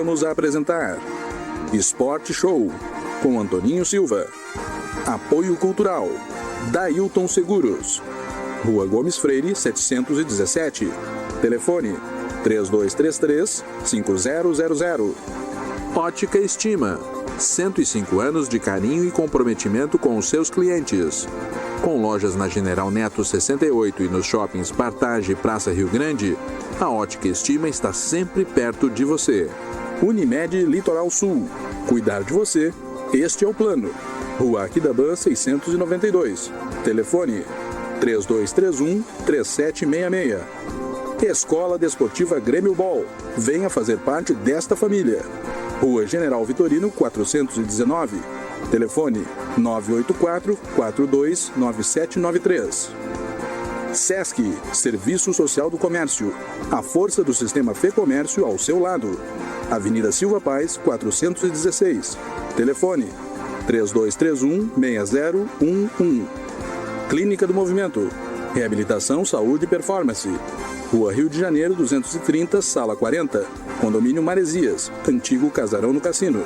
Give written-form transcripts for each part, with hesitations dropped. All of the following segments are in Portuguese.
Voltamos a apresentar Esporte Show com Antoninho Silva. Apoio Cultural Dailton Seguros. Rua Gomes Freire, 717. Telefone 3233-5000. Ótica Estima. 105 anos de carinho e comprometimento com os seus clientes. Com lojas na General Neto 68 e nos shoppings Partage e Praça Rio Grande, a Ótica Estima está sempre perto de você. Unimed Litoral Sul. Cuidar de você, este é o plano. Rua Aquidaban 692. Telefone 3231-3766. Escola Desportiva Grêmio Ball. Venha fazer parte desta família. Rua General Vitorino 419. Telefone 984-429793. SESC, Serviço Social do Comércio. A força do sistema Fê-Comércio ao seu lado. Avenida Silva Paz, 416. Telefone 3231-6011. Clínica do Movimento. Reabilitação, Saúde e Performance. Rua Rio de Janeiro, 230, Sala 40. Condomínio Maresias. Antigo Casarão no Cassino.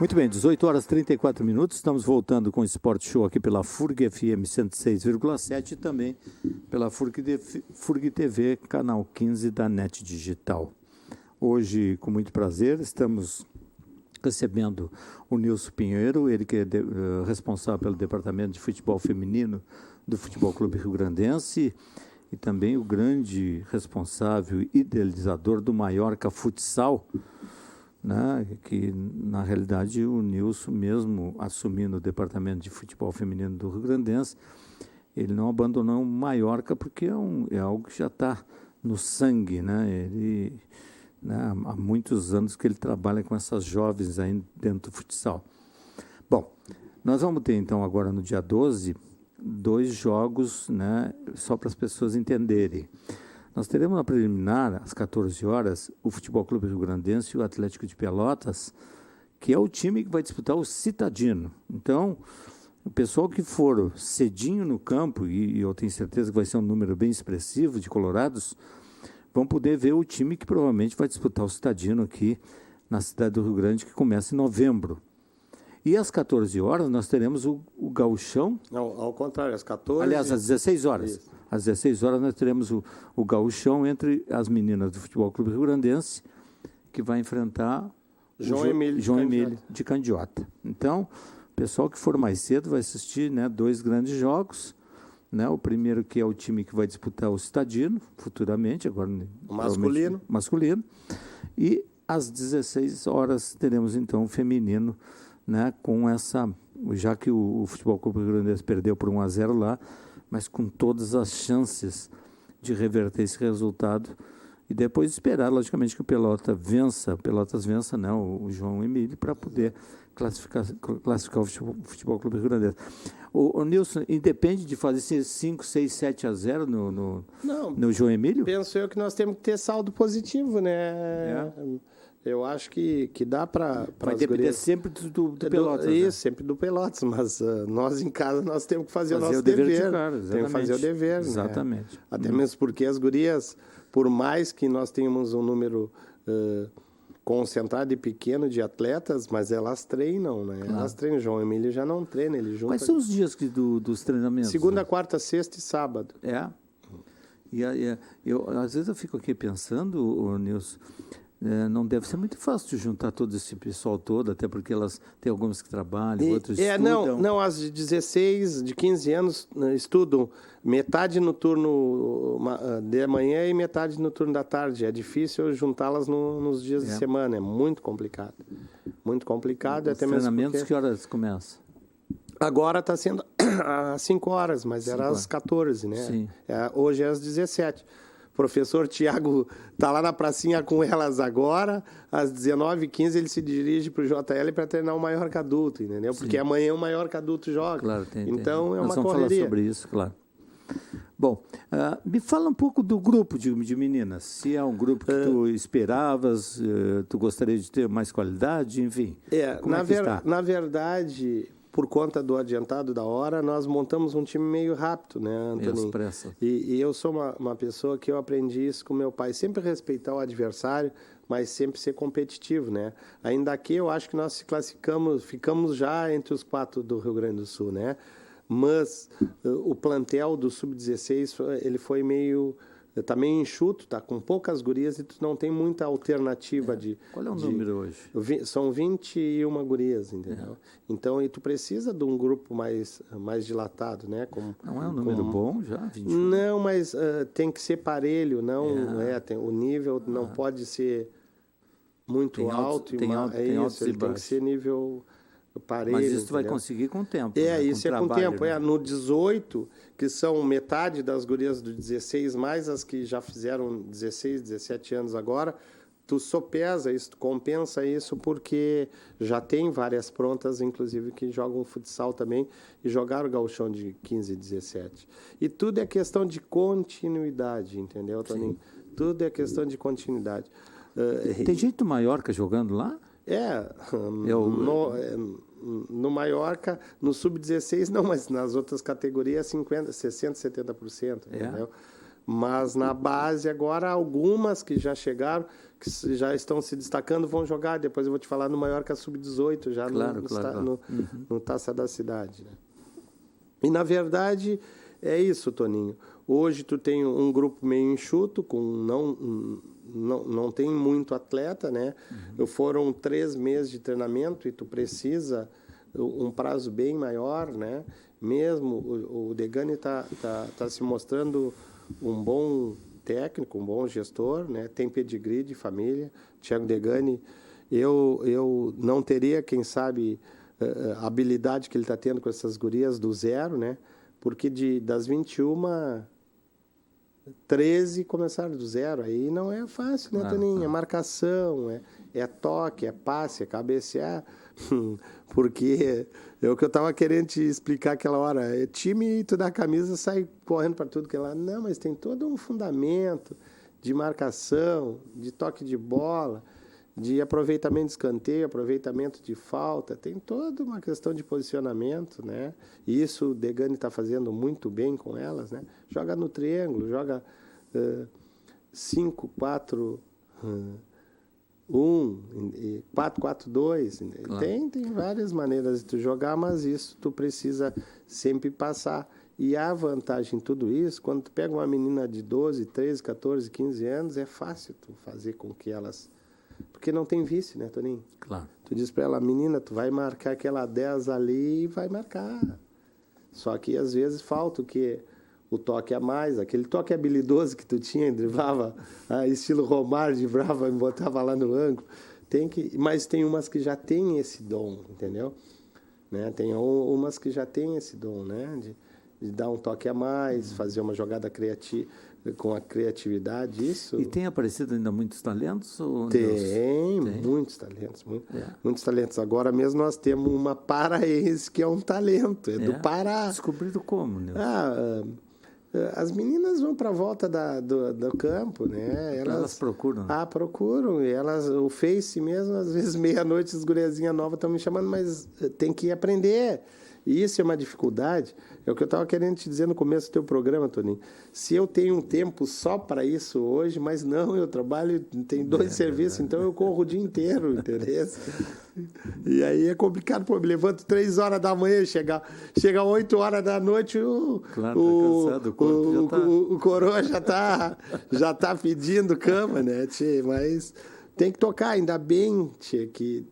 Muito bem, 18 horas e 34 minutos. Estamos voltando com o Sport Show aqui pela FURG FM 106,7 e também pela FURG TV, canal 15 da NET Digital. Hoje, com muito prazer, estamos recebendo o Nilson Pinheiro, ele que é responsável pelo Departamento de Futebol Feminino do Futebol Clube Rio Grandense e também o grande responsável e idealizador do Maiorca Futsal, né, que na realidade o Nilson, mesmo assumindo o Departamento de Futebol Feminino do Rio Grandense, ele não abandonou o Maiorca porque é algo que já está no sangue, né? Ele, né, há muitos anos que ele trabalha com essas jovens aí dentro do futsal. Bom, nós vamos ter então agora no dia 12, 2 jogos, né, só para as pessoas entenderem. Nós teremos na preliminar, às 14 horas, o Futebol Clube Rio Grandense e o Atlético de Pelotas, que é o time que vai disputar o Citadino. Então, o pessoal que for cedinho no campo, e eu tenho certeza que vai ser um número bem expressivo de colorados, vão poder ver o time que provavelmente vai disputar o Citadino aqui na cidade do Rio Grande, que começa em novembro. E às 14 horas nós teremos o Gauchão. Não, ao contrário, às 14. Aliás, às 16 horas. Isso. Às 16 horas nós teremos o Gauchão entre as meninas do Futebol Clube Rio Grandense, que vai enfrentar João Emílio de Candiota. Então, o pessoal que for mais cedo vai assistir, né, 2 grandes jogos. Né, o primeiro que é o time que vai disputar o Citadino, futuramente, agora o masculino. E às 16 horas teremos então o feminino, né, com essa, já que o Futebol Clube Rio Grandense perdeu por 1-0 lá, mas com todas as chances de reverter esse resultado e depois esperar, logicamente, que o Pelotas vença, né, o João Emílio, para poder classificar o Futebol Clube Rio Grandense. O Nilson, independe de fazer 5, 6, 7-0 no João Emílio? Penso eu que nós temos que ter saldo positivo, né? Eu acho que dá para... Vai depender sempre do Pelotas. Isso, né? sempre do Pelotas, mas nós em casa nós temos que fazer o nosso dever. Temos que fazer o dever. Exatamente. Né? Até mesmo porque as gurias, por mais que nós tenhamos um número concentrado e pequeno de atletas, mas elas treinam, né? Claro. Elas treinam. João Emílio já não treina, ele junta... Quais são os dias dos treinamentos? Segunda, quarta, sexta e sábado. Às vezes eu fico aqui pensando, Nilson, não deve ser muito fácil de juntar todo esse pessoal todo, até porque elas têm algumas que trabalham, outros estudam. Não, as de 16, de 15 anos estudam metade no turno de manhã e metade no turno da tarde. É difícil juntá-las nos dias de semana, é muito complicado. Muito complicado. Os treinamentos, que horas começam? Agora está sendo às 5 horas, mas era às 14, né? Sim. Hoje é às 17. O professor Tiago está lá na pracinha com elas agora, às 19h15 ele se dirige para o JL para treinar o Maiorca adulto, entendeu? Porque amanhã o Maiorca adulto joga. Claro, então é uma correria. Nós vamos falar sobre isso, claro. Bom, me fala um pouco do grupo de meninas. Se é um grupo que tu esperavas, tu gostaria de ter mais qualidade, enfim. Na verdade, por conta do adiantado da hora, nós montamos um time meio rápido, né, Antoninho? E eu sou uma pessoa que eu aprendi isso com meu pai, sempre respeitar o adversário, mas sempre ser competitivo, né? Ainda que eu acho que nós ficamos já entre os 4 do Rio Grande do Sul, né? Mas o plantel do Sub-16, ele foi meio... Tá meio enxuto, tá com poucas gurias e tu não tem muita alternativa de... Qual é o número hoje? São 21 gurias, entendeu? Então, e tu precisa de um grupo mais dilatado, né? Não é um número bom já, 21? Não, mas tem que ser parelho, não o nível não pode ser muito alto. Tem altos e baixos. Tem que ser nível... parelho, mas isso tu vai conseguir com o tempo. Isso é com o tempo. Né? No 18, que são metade das gurias do 16, mais as que já fizeram 16, 17 anos agora, tu sopesa isso, tu compensa isso, porque já tem várias prontas, inclusive, que jogam futsal também, e jogaram o gauchão de 15 e 17. E tudo é questão de continuidade, entendeu, Toninho? Sim. Tudo é questão de continuidade. Tem gente do Mallorca jogando lá? No Mallorca, no Sub-16 não, mas nas outras categorias 50%, 60%, 70%, entendeu? Mas na base agora, algumas que já chegaram, que já estão se destacando, vão jogar. Depois eu vou te falar no Mallorca Sub-18, já no Taça da Cidade. Né? E na verdade, é isso, Toninho. Hoje tu tem um grupo meio enxuto, não tem muito atleta, né? Foram 3 meses de treinamento e tu precisa um prazo bem maior, né? Mesmo o Degani tá se mostrando um bom técnico, um bom gestor, né? Tem pedigree de família. Thiago Degani, eu não teria, quem sabe, a habilidade que ele está tendo com essas gurias do zero, né? Porque das 21... 13 começaram do zero, aí não é fácil, né, Toninho? É marcação, é toque, é passe, é cabecear, porque é o que eu estava querendo te explicar aquela hora, é time, tu dá a camisa, sai correndo para tudo que é lá, não, mas tem todo um fundamento de marcação, de toque de bola, de aproveitamento de escanteio, aproveitamento de falta, tem toda uma questão de posicionamento, né? E isso o Degani está fazendo muito bem com elas, né? Joga no triângulo, joga 5, 4, 1, 4, 4, 2. Claro. Tem várias maneiras de tu jogar, mas isso tu precisa sempre passar. E a vantagem em tudo isso, quando tu pega uma menina de 12, 13, 14, 15 anos, é fácil tu fazer com que elas... Porque não tem vício, né, Toninho? Claro. Tu diz pra ela, menina, tu vai marcar aquela 10 ali e vai marcar. Só que às vezes falta o toque a mais, aquele toque habilidoso que tu tinha, driblava, estilo Romário, driblava e botava lá no ângulo. Mas tem umas que já têm esse dom, entendeu? Né? Tem umas que já têm esse dom, né? De dar um toque a mais, fazer uma jogada criativa, com a criatividade, isso... E tem aparecido ainda muitos talentos? Tem muitos talentos, muitos talentos. Agora mesmo nós temos uma paraense que é um talento, do Pará. Descobrido como, Nilson? As meninas vão para a volta do campo, né? Elas procuram? Procuram. E o Face mesmo, às vezes meia-noite as guriazinhas novas estão me chamando, mas tem que aprender. E isso é uma dificuldade. É o que eu estava querendo te dizer no começo do teu programa, Toninho. Se eu tenho um tempo só para isso hoje, mas não, eu trabalho, tenho 2 serviços, então eu corro o dia inteiro, entendeu? E aí é complicado, pô, me levanto 3 horas da manhã, chega 8 horas da noite, o coroa já tá pedindo cama, né, tchê? Mas tem que tocar, ainda bem, tchê, que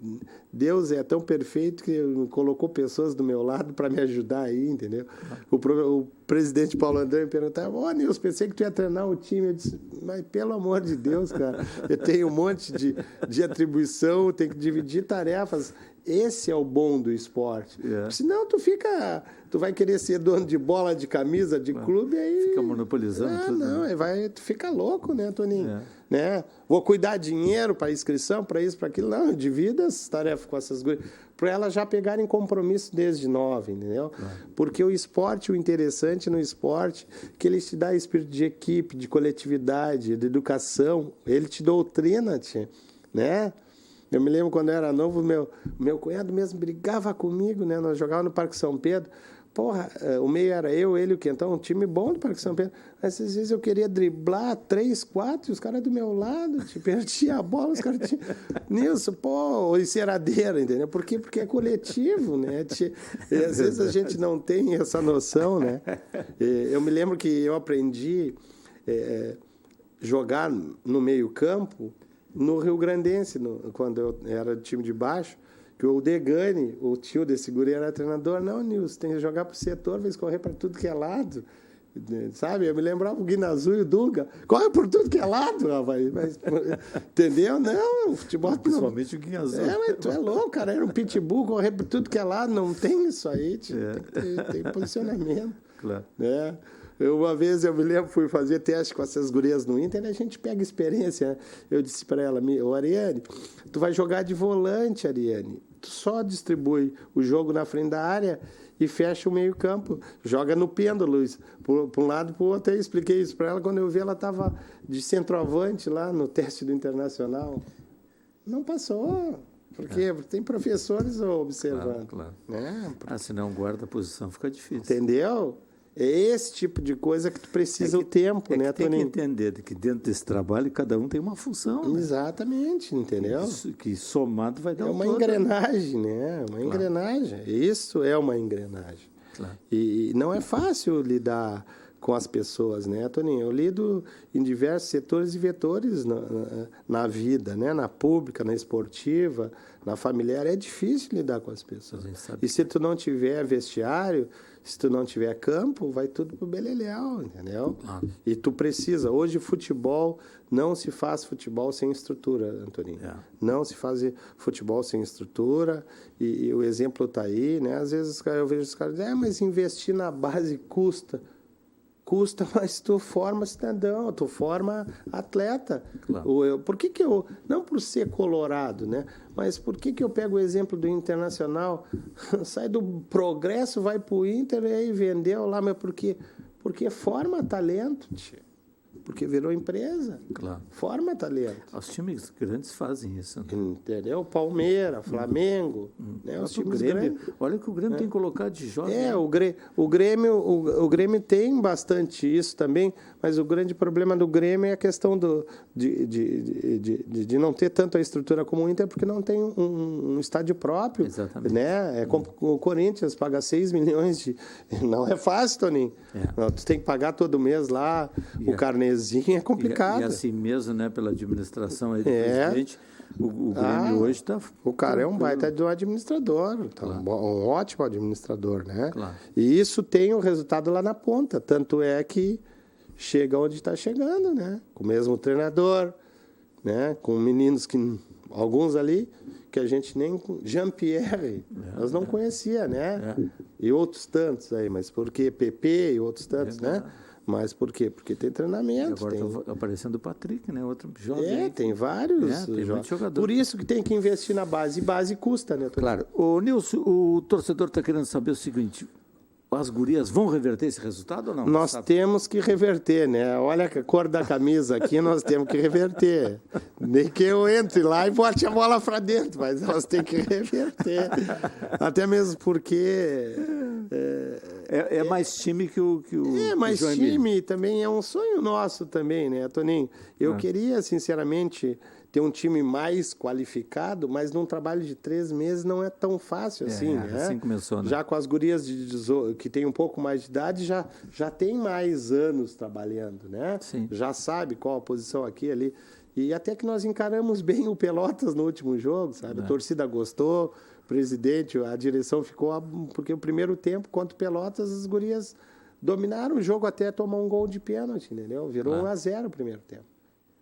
Deus é tão perfeito que colocou pessoas do meu lado para me ajudar aí, entendeu? O presidente Paulo André me perguntava, Nilson, pensei que tu ia treinar o time. Eu disse, mas pelo amor de Deus, cara, eu tenho um monte de atribuição, tenho que dividir tarefas. Esse é o bom do esporte. Senão tu vai querer ser dono de bola, de camisa, de clube, aí... Fica monopolizando tudo. Não, né? Tu fica louco, né, Toninho? Né? Vou cuidar de dinheiro para inscrição, para isso, para aquilo. Não, divida as tarefas com essas gurias, para elas já pegarem compromisso desde 9, entendeu? Porque o esporte, o interessante no esporte, que ele te dá espírito de equipe, de coletividade, de educação, ele te doutrina, né? Eu me lembro quando eu era novo, meu cunhado mesmo brigava comigo, né? Nós jogávamos no Parque São Pedro. Porra, o meio era eu, ele e o Quentão, um time bom do Parque São Pedro. Mas às vezes eu queria driblar 3, 4 e os caras do meu lado, perdia a bola, os caras tinham... Nilson, pô, enceradeira, entendeu? Por quê? Porque é coletivo, né? E às vezes a gente não tem essa noção, né? Eu me lembro que eu aprendi jogar no meio-campo no Rio Grandense, quando eu era do time de baixo. Que o Degani, o tio desse guri, era treinador. Não, Nilson, tem que jogar pro setor, vai correr para tudo que é lado. Sabe? Eu me lembrava o Guinazu e o Dunga. Corre por tudo que é lado, rapaz. Entendeu? Não, o futebol... Principalmente o Guinazu. Mas tu é louco, cara. Era um pitbull, correr por tudo que é lado. Não tem isso aí, tio. Tem posicionamento. Claro. Uma vez eu me lembro, fui fazer teste com essas gurias no Inter, e a gente pega experiência, né? Eu disse para ela, Ariane, tu vai jogar de volante, Ariane. Tu só distribui o jogo na frente da área e fecha o meio campo. Joga no pêndulo, por um lado e para o outro. Eu expliquei isso para ela, quando eu vi ela estava de centroavante lá no teste do Internacional. Não passou. Por quê? Porque tem professores observando. Claro. Né? Senão guarda a posição, fica difícil. Entendeu? É esse tipo de coisa que tu precisa o tempo, né, Toninho? Tem que entender que dentro desse trabalho cada um tem uma função. Né? Exatamente, entendeu? Isso, que somado vai dar uma engrenagem, né? Uma engrenagem. Isso é uma engrenagem. Claro. E não é fácil lidar com as pessoas, né, Toninho? Eu lido em diversos setores e vetores na vida, né? Na pública, na esportiva, na familiar. É difícil lidar com as pessoas. E se tu não tiver vestiário, se tu não tiver campo, vai tudo pro beleléu, entendeu? E tu precisa. Hoje, futebol, não se faz futebol sem estrutura, Antoninho. Não se faz futebol sem estrutura. E o exemplo está aí, né? Às vezes eu vejo os caras dizendo, mas investir na base custa. Custa, mas tu forma cidadão, tu forma atleta. Claro. Por que eu... Não por ser colorado, né? Mas por que eu pego o exemplo do Internacional? Sai do Progresso, vai pro Inter e aí vendeu lá, mas por quê? Porque forma talento, tio. Porque virou empresa. Claro. Forma talento. Os times grandes fazem isso. Né? Entendeu? Palmeiras, Flamengo. Né? Os times grandes. Olha o que o Grêmio tem colocado de jovem. O Grêmio tem bastante isso também, mas o grande problema do Grêmio é a questão de não ter tanto a estrutura como o Inter, porque não tem um estádio próprio. Exatamente. Né? É como o Corinthians paga 6 milhões de... Não é fácil, Toninho. Tu tem que pagar todo mês lá, o carnezinho é complicado. E assim mesmo, né, pela administração aí do presidente, o Grêmio hoje está... O cara é um baita do administrador, um ótimo administrador, né? Claro. E isso tem o resultado lá na ponta, tanto é que chega onde está chegando, né? Com o mesmo treinador, né? Com meninos que... Alguns ali que a gente nem... Jean-Pierre, nós não conhecia, né? E outros tantos aí, mas por que PP e outros tantos, né? Mas por quê? Porque tem treinamento. E agora está aparecendo o Patrick, né? Outro jovem. Tem vários jogadores. Por isso que tem que investir na base. E base custa, né? Claro. Ô, Nilson, o torcedor está querendo saber o seguinte... As gurias vão reverter esse resultado ou não? Nós temos que reverter, né? Olha a cor da camisa aqui, nós temos que reverter. Nem que eu entre lá e bote a bola para dentro, mas nós temos que reverter. Até mesmo porque... É mais time que o mais time também, é um sonho nosso também, né, Toninho? Eu queria, sinceramente... ter um time mais qualificado, mas num trabalho de 3 meses não é tão fácil assim, né? Assim começou, né? Já com as gurias que tem um pouco mais de idade, já tem mais anos trabalhando, né? Sim. Já sabe qual a posição aqui ali. E até que nós encaramos bem o Pelotas no último jogo, sabe? A torcida gostou, o presidente, a direção ficou... Porque o primeiro tempo, contra o Pelotas, as gurias dominaram o jogo até tomar um gol de pênalti, entendeu? Virou 1-0 o primeiro tempo.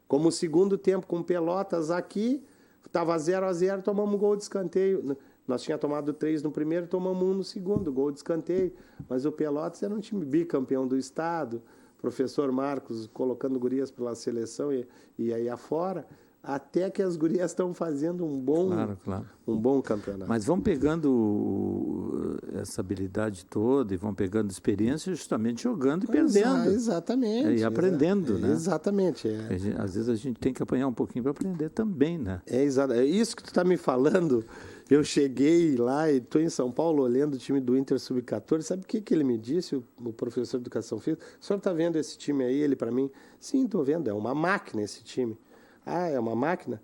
Como o segundo tempo com Pelotas aqui, estava 0-0, tomamos um gol de escanteio. Nós tínhamos tomado 3 no primeiro, tomamos 1 no segundo, gol de escanteio. Mas o Pelotas era um time bicampeão do estado, professor Marcos colocando gurias pela seleção e aí afora, até que as gurias estão fazendo um bom campeonato. Mas vão pegando essa habilidade toda e vão pegando experiência justamente jogando e perdendo. Exatamente. E aprendendo, né? Exatamente. Às vezes a gente tem que apanhar um pouquinho para aprender também, né? É isso que tu está me falando. Eu cheguei lá e estou em São Paulo olhando o time do Inter Sub-14. Sabe o que ele me disse, o professor de Educação Física? O senhor está vendo esse time aí? Ele para mim, sim, estou vendo. É uma máquina esse time. Ah, é uma máquina?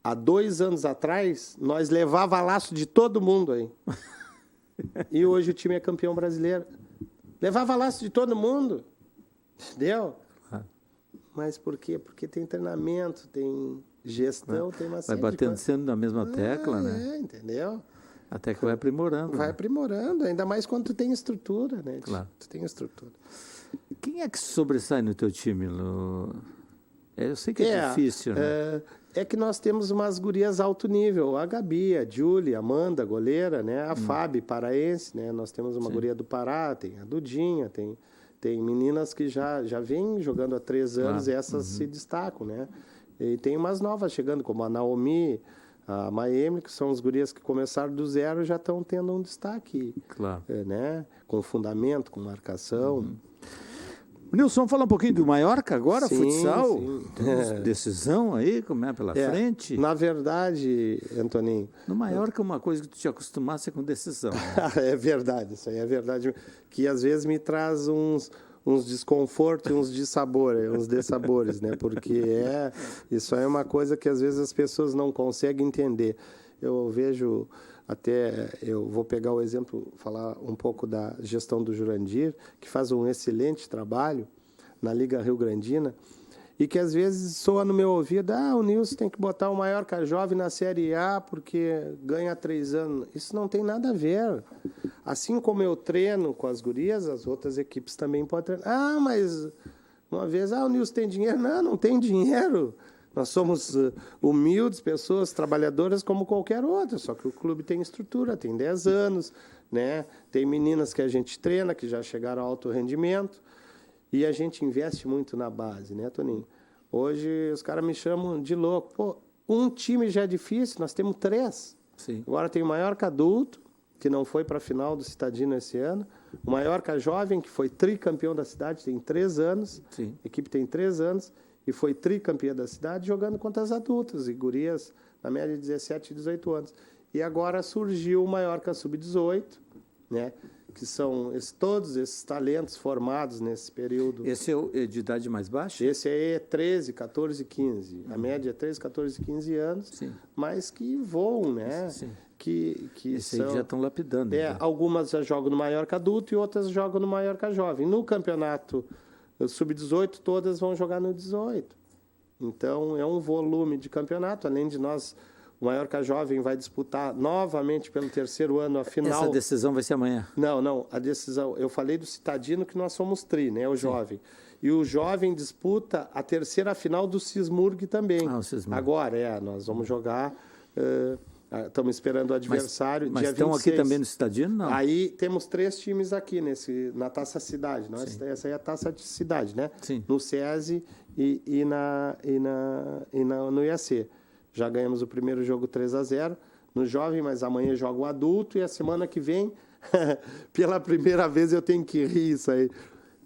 Há 2 anos atrás, nós levava laço de todo mundo aí. E hoje o time é campeão brasileiro. Levava laço de todo mundo. Entendeu? Mas por quê? Porque tem treinamento, tem gestão, tem uma série vai batendo de sendo na mesma tecla, né? Entendeu? Até que vai aprimorando. Vai né? aprimorando, ainda mais quando tu tem estrutura, né? Claro. Tu tem estrutura. Quem é que sobressai no teu time, Lu? Eu sei que é difícil, né? É que nós temos umas gurias alto nível. A Gabi, a Júlia, a Amanda, goleira, né? A Fábio, paraense, né? Nós temos uma guria do Pará, tem a Dudinha, tem meninas que já vêm jogando há 3 anos e essas se destacam, né? E tem umas novas chegando, como a Naomi, a Maemi, que são as gurias que começaram do zero e já estão tendo um destaque, né? Com fundamento, com marcação. Nilson, fala um pouquinho do Mallorca agora, futsal. Sim. Decisão aí, como é pela frente? Na verdade, Antoninho... No Mallorca, uma coisa que tu te acostumasse é com decisão. Né? É verdade, isso aí é verdade. Que às vezes me traz uns desconfortos e uns dessabores, né? Porque isso aí é uma coisa que às vezes as pessoas não conseguem entender. Eu vejo... Até eu vou pegar o exemplo, falar um pouco da gestão do Jurandir, que faz um excelente trabalho na Liga Rio-Grandina, e que às vezes soa no meu ouvido, o Nilson tem que botar o Mallorca Jovem na Série A porque ganha 3 anos. Isso não tem nada a ver. Assim como eu treino com as gurias, as outras equipes também podem treinar. Mas uma vez, o Nilson tem dinheiro? Não tem dinheiro. Nós somos humildes, pessoas trabalhadoras como qualquer outra, só que o clube tem estrutura, tem 10 anos, né? Tem meninas que a gente treina, que já chegaram ao alto rendimento, e a gente investe muito na base, né, Toninho? Hoje os caras me chamam de louco. Pô, um time já é difícil, nós temos 3. Sim. Agora tem o Mallorca adulto, que não foi para a final do Citadino esse ano, o Mallorca jovem, que foi tricampeão da cidade, tem 3 anos, Sim. A equipe tem 3 anos, e foi tricampeã da cidade jogando contra as adultas e gurias na média de 17 e 18 anos. E agora surgiu o Mallorca Sub-18, né? Que são todos esses talentos formados nesse período. Esse é de idade mais baixa? Esse aí é 13, 14, 15. A média é 13, 14, 15 anos, Sim. Mas que voam, né? Sim. Que esse aí já estão lapidando. Algumas já jogam no Mallorca adulto e outras jogam no Mallorca jovem. No campeonato Sub-18, todas vão jogar no 18. Então, é um volume de campeonato. Além de nós, o Mallorca Jovem vai disputar novamente pelo 3º ano a final. Essa decisão vai ser amanhã? Não. A decisão... Eu falei do Citadino que nós somos tri, né? O Jovem. E o Jovem disputa a 3ª final do Cismurg também. O Cismurg. Agora, nós vamos jogar... Estamos esperando o adversário. Mas dia estão 26. aqui também no Citadino? Não. Aí temos 3 times aqui na Taça Cidade. Essa aí é a Taça de Cidade, né? Sim. No SESI e no IAC. Já ganhamos o primeiro jogo 3-0 no Jovem, mas amanhã joga o adulto e a semana que vem, pela primeira vez eu tenho que rir isso aí.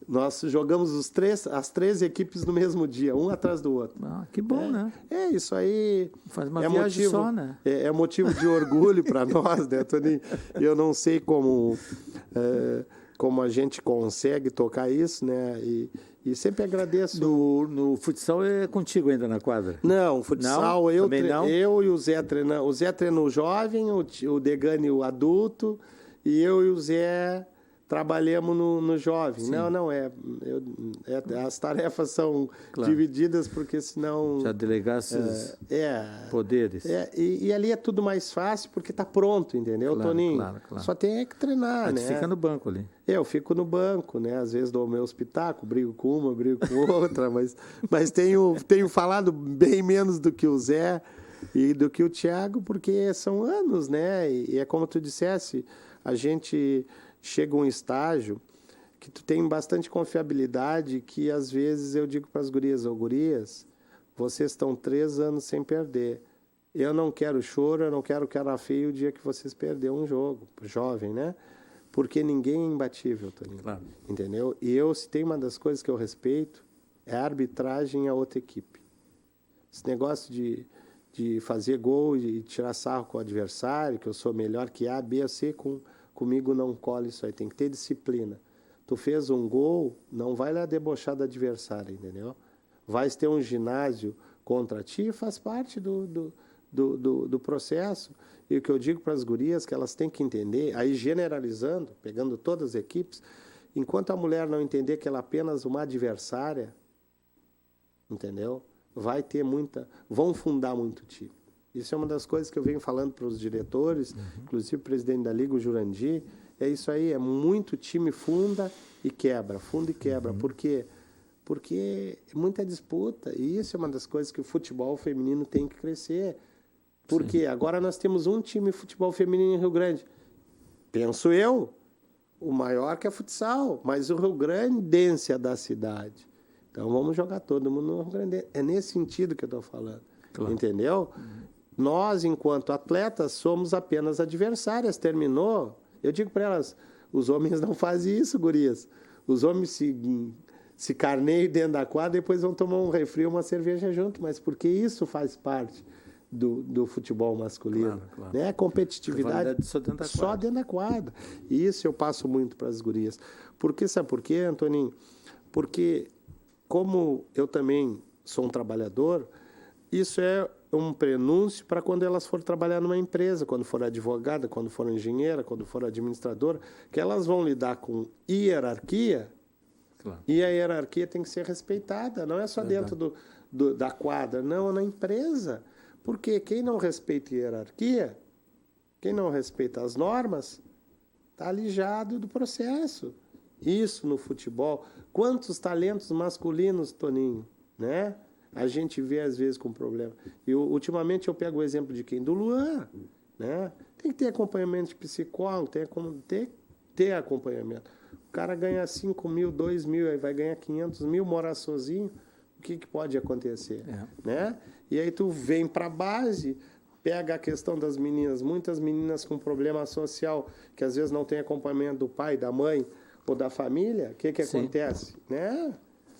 Nós jogamos as 3 equipes no mesmo dia, um atrás do outro. Que bom, né? Isso aí... Faz uma viagem só, né? É motivo de orgulho para nós, né, Toninho? Eu não sei como a gente consegue tocar isso, né? E sempre agradeço. No futsal é contigo ainda na quadra? Não, futsal não? Eu e o Zé treinamos. O Zé treina o jovem, o Degani o adulto, e eu e o Zé... trabalhamos no jovem. Sim. Não, as tarefas são divididas porque senão... Já delegasse poderes. E ali é tudo mais fácil porque está pronto, entendeu, Toninho? Claro. Só tem que treinar, né? Fica no banco ali. Eu fico no banco, né? Às vezes dou o meu espetáculo, brigo com uma, brigo com outra, mas tenho falado bem menos do que o Zé e do que o Thiago, porque são anos, né? E é como tu dissesse, a gente... chega um estágio que tu tem bastante confiabilidade, que às vezes eu digo para as gurias, gurias, vocês estão 3 anos sem perder. Eu não quero choro, eu não quero cara feio o dia que vocês perderam um jogo, jovem, né? porque ninguém é imbatível, Toninho. Claro. Entendeu? E se tem uma das coisas que eu respeito, é a arbitragem a outra equipe. Esse negócio de fazer gol e tirar sarro com o adversário, que eu sou melhor que A, B, C, comigo não cola isso aí. Tem que ter disciplina. Tu fez um gol, não vai lá debochar do adversário, entendeu? Vai ter um ginásio contra ti, faz parte do processo. E o que eu digo para as gurias, que elas têm que entender, aí generalizando, pegando todas as equipes, enquanto a mulher não entender que ela é apenas uma adversária, entendeu? Vão fundar muito time. Isso é uma das coisas que eu venho falando para os diretores, inclusive o presidente da Liga, o Jurandir, é isso aí, é muito time funda e quebra. Por quê? Porque é muita disputa, e isso é uma das coisas que o futebol feminino tem que crescer. Porque agora nós temos um time de futebol feminino em Rio Grande. Penso eu, o maior que é futsal, mas o Rio Grandense é da cidade. Então vamos jogar todo mundo no Rio Grande. É nesse sentido que eu estou falando. Claro. Entendeu? Nós, enquanto atletas, somos apenas adversárias. Terminou. Eu digo para elas, os homens não fazem isso, gurias. Os homens se carneiam dentro da quadra, depois vão tomar um refri, uma cerveja junto. Mas porque isso faz parte do futebol masculino. Claro. Né? Competitividade só dentro da quadra. E isso eu passo muito para as gurias. Sabe por quê, Antoninho? Porque, como eu também sou um trabalhador, isso é um prenúncio para quando elas forem trabalhar numa empresa, quando for advogada, quando for engenheira, quando for administradora, que elas vão lidar com hierarquia. Claro. E a hierarquia tem que ser respeitada. Não é só dentro da quadra, não, na empresa. Porque quem não respeita a hierarquia, quem não respeita as normas, está alijado do processo. Isso no futebol. Quantos talentos masculinos, Toninho, né? A gente vê, às vezes, com problema. E, ultimamente, eu pego o exemplo de quem? Do Luan, né? Tem que ter acompanhamento de psicólogo, tem que ter acompanhamento. O cara ganha 5 mil, 2 mil, aí vai ganhar 500 mil, morar sozinho. O que pode acontecer? Né? E aí tu vem para a base, pega a questão das meninas, muitas meninas com problema social, que às vezes não tem acompanhamento do pai, da mãe ou da família, o que acontece? Né?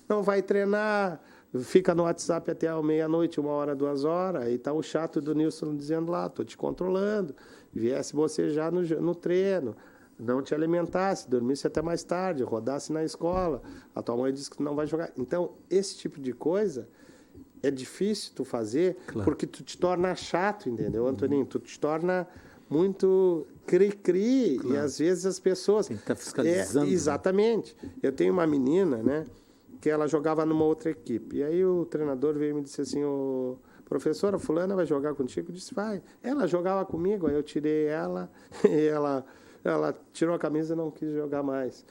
Não vai treinar, fica no WhatsApp até a meia-noite, 1 hora, 2 horas, aí tá o chato do Nilson dizendo lá, tô te controlando, viesse você já no treino, não te alimentasse, dormisse até mais tarde, rodasse na escola, a tua mãe disse que não vai jogar. Então, esse tipo de coisa é difícil tu fazer, porque tu te torna chato, entendeu, Antoninho? Tu te torna muito cri-cri, e às vezes as pessoas... Tem que estar fiscalizando. Exatamente. Eu tenho uma menina, né, que ela jogava numa outra equipe, e aí o treinador veio e me disse assim, professora, fulana vai jogar contigo? Eu disse, vai. Ela jogava comigo, aí eu tirei ela, e ela tirou a camisa e não quis jogar mais.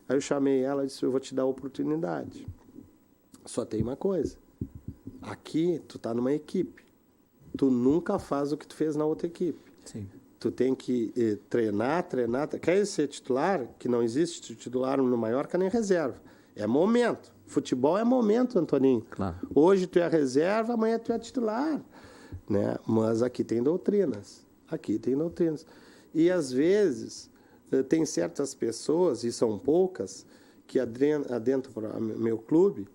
Aí eu chamei ela e disse, eu vou te dar a oportunidade. Só tem uma coisa. Aqui, tu tá numa equipe. Tu nunca faz o que tu fez na outra equipe. Sim. Tu tem que treinar. Quer ser titular? Que não existe titular no Mallorca nem reserva. É momento. Futebol é momento, Antoninho. Claro. Hoje tu é reserva, amanhã tu é titular. Né? Mas aqui tem doutrinas. E, às vezes, tem certas pessoas, e são poucas, que adentram para meu clube,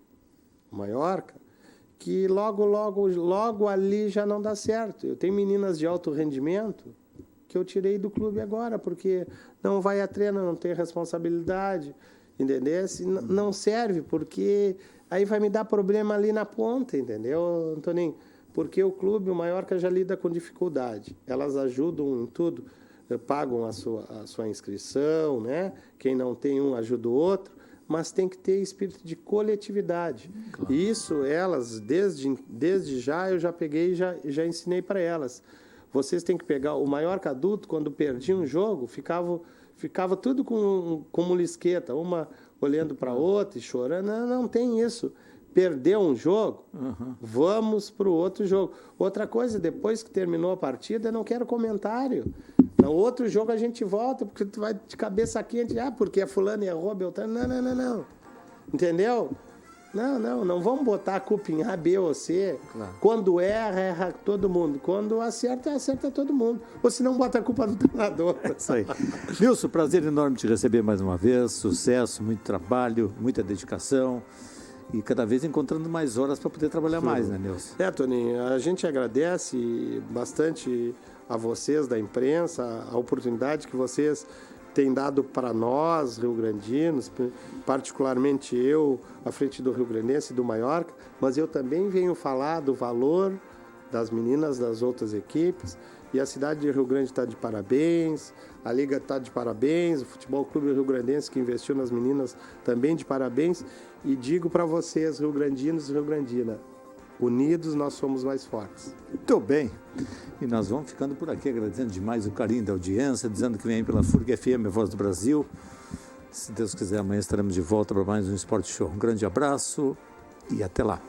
Mallorca, que logo ali já não dá certo. Eu tenho meninas de alto rendimento que eu tirei do clube agora, porque não vai a treino, não tem responsabilidade, entendeu? Não serve, porque aí vai me dar problema ali na ponta, entendeu, Antoninho? Porque o clube, o Mallorca, já lida com dificuldade. Elas ajudam em tudo, pagam a sua inscrição, né? Quem não tem um ajuda o outro, mas tem que ter espírito de coletividade. Claro. E isso, elas, desde já, eu já peguei e já ensinei para elas. Vocês têm que pegar o Mallorca adulto, quando perdia um jogo, ficava tudo com molisqueta, uma olhando para a outra e chorando. Não tem isso. Perdeu um jogo, vamos para o outro jogo. Outra coisa, depois que terminou a partida, eu não quero comentário. No outro jogo a gente volta, porque tu vai de cabeça quente, porque a fulana errou, Beltrano. Não. Entendeu? Não vamos botar a culpa em A, B ou C. Claro. Quando erra todo mundo. Quando acerta todo mundo. Ou se não, bota a culpa no treinador. Isso aí. Nilson, prazer enorme te receber mais uma vez. Sucesso, muito trabalho, muita dedicação. E cada vez encontrando mais horas para poder trabalhar mais, né, Nilson? Toninho, a gente agradece bastante a vocês da imprensa, a oportunidade que vocês têm dado para nós, rio-grandinos, particularmente eu, à frente do Rio Grandense e do Mallorca, mas eu também venho falar do valor das meninas das outras equipes, e a cidade de Rio Grande está de parabéns, a Liga está de parabéns, o Futebol Clube Rio Grandense que investiu nas meninas também de parabéns, e digo para vocês, rio-grandinos e rio-grandina, unidos nós somos mais fortes. Muito bem. E nós vamos ficando por aqui, agradecendo demais o carinho da audiência, dizendo que vem aí pela FURG FM, a Voz do Brasil. Se Deus quiser, amanhã estaremos de volta para mais um Esporte Show. Um grande abraço e até lá.